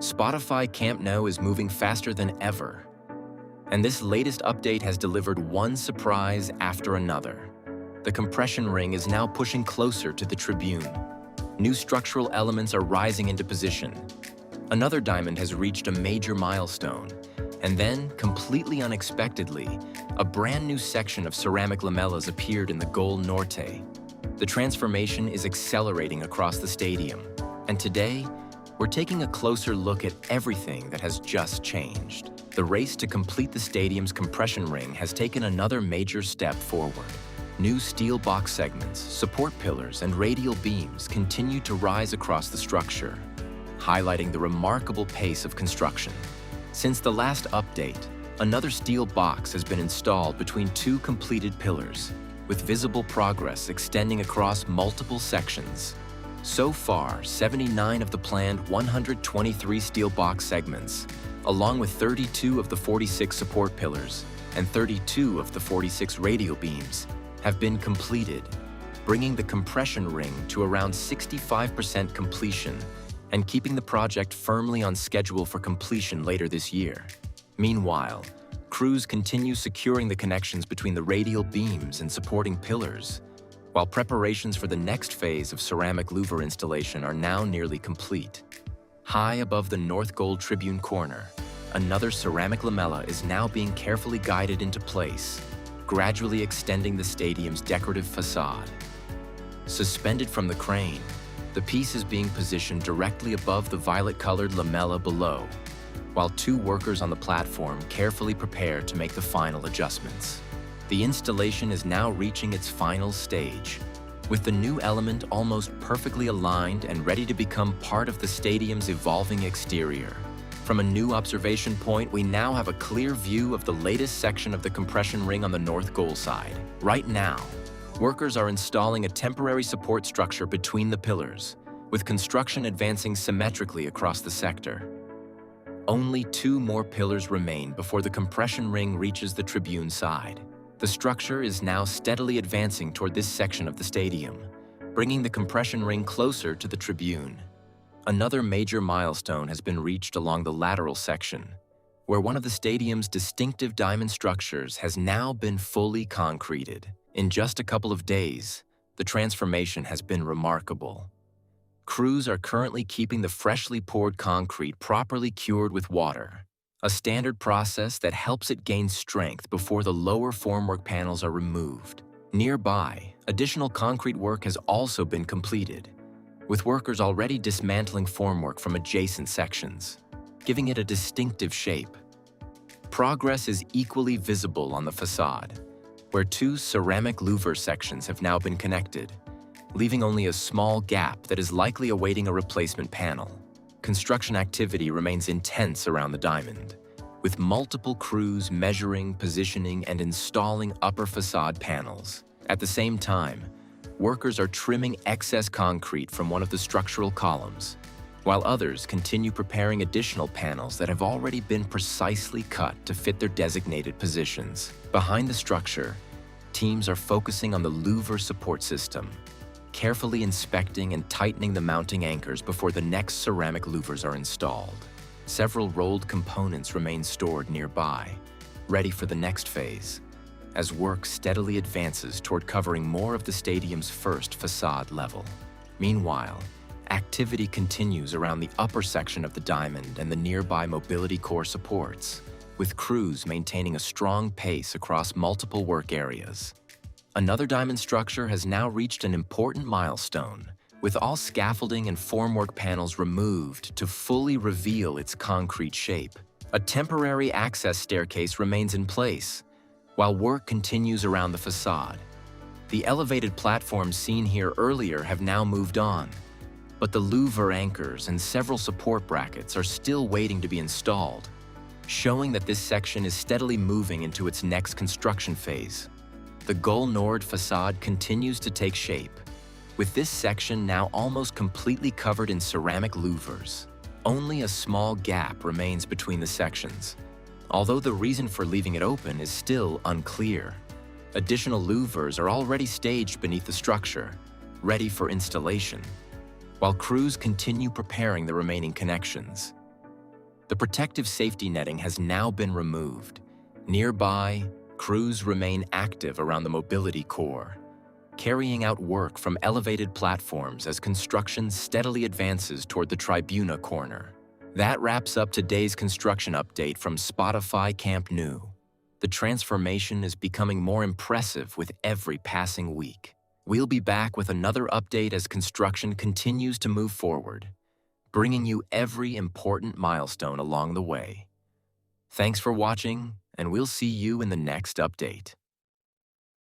Spotify Camp Nou is moving faster than ever. And this latest update has delivered one surprise after another. The compression ring is now pushing closer to the Tribune. New structural elements are rising into position. Another diamond has reached a major milestone. And then, completely unexpectedly, a brand new section of ceramic lamellas appeared in the Gol Norte. The transformation is accelerating across the stadium. And today, we're taking a closer look at everything that has just changed. The race to complete the stadium's compression ring has taken another major step forward. New steel box segments, support pillars, and radial beams continue to rise across the structure, highlighting the remarkable pace of construction. Since the last update, another steel box has been installed between two completed pillars, with visible progress extending across multiple sections. So far, 79 of the planned 123 steel box segments, along with 32 of the 46 support pillars and 32 of the 46 radial beams, have been completed, bringing the compression ring to around 65% completion and keeping the project firmly on schedule for completion later this year. Meanwhile, crews continue securing the connections between the radial beams and supporting pillars, while preparations for the next phase of ceramic louver installation are now nearly complete. High above the North Gold Tribune corner, another ceramic lamella is now being carefully guided into place, gradually extending the stadium's decorative facade. Suspended from the crane, the piece is being positioned directly above the violet-colored lamella below, while two workers on the platform carefully prepare to make the final adjustments. The installation is now reaching its final stage, with the new element almost perfectly aligned and ready to become part of the stadium's evolving exterior. From a new observation point, we now have a clear view of the latest section of the compression ring on the north goal side. Right now, workers are installing a temporary support structure between the pillars, with construction advancing symmetrically across the sector. Only two more pillars remain before the compression ring reaches the Tribune side. The structure is now steadily advancing toward this section of the stadium, bringing the compression ring closer to the Tribune. Another major milestone has been reached along the lateral section, where one of the stadium's distinctive diamond structures has now been fully concreted. In just a couple of days, the transformation has been remarkable. Crews are currently keeping the freshly poured concrete properly cured with water, a standard process that helps it gain strength before the lower formwork panels are removed. Nearby, additional concrete work has also been completed, with workers already dismantling formwork from adjacent sections, giving it a distinctive shape. Progress is equally visible on the facade, where two ceramic louver sections have now been connected, leaving only a small gap that is likely awaiting a replacement panel. Construction activity remains intense around the diamond, with multiple crews measuring, positioning, and installing upper facade panels. At the same time, workers are trimming excess concrete from one of the structural columns, while others continue preparing additional panels that have already been precisely cut to fit their designated positions. Behind the structure, teams are focusing on the louver support system, carefully inspecting and tightening the mounting anchors before the next ceramic louvers are installed. Several rolled components remain stored nearby, ready for the next phase, as work steadily advances toward covering more of the stadium's first facade level. Meanwhile, activity continues around the upper section of the diamond and the nearby mobility core supports, with crews maintaining a strong pace across multiple work areas. Another diamond structure has now reached an important milestone, with all scaffolding and formwork panels removed to fully reveal its concrete shape. A temporary access staircase remains in place, while work continues around the facade. The elevated platforms seen here earlier have now moved on, but the louver anchors and several support brackets are still waiting to be installed, showing that this section is steadily moving into its next construction phase. The Gol Nord facade continues to take shape, with this section now almost completely covered in ceramic louvers. Only a small gap remains between the sections, although the reason for leaving it open is still unclear. Additional louvers are already staged beneath the structure, ready for installation, while crews continue preparing the remaining connections. The protective safety netting has now been removed. Nearby, crews remain active around the mobility core, carrying out work from elevated platforms as construction steadily advances toward the Tribune corner. That wraps up today's construction update from Spotify Camp Nou. The transformation is becoming more impressive with every passing week. We'll be back with another update as construction continues to move forward, bringing you every important milestone along the way. Thanks for watching, and we'll see you in the next update.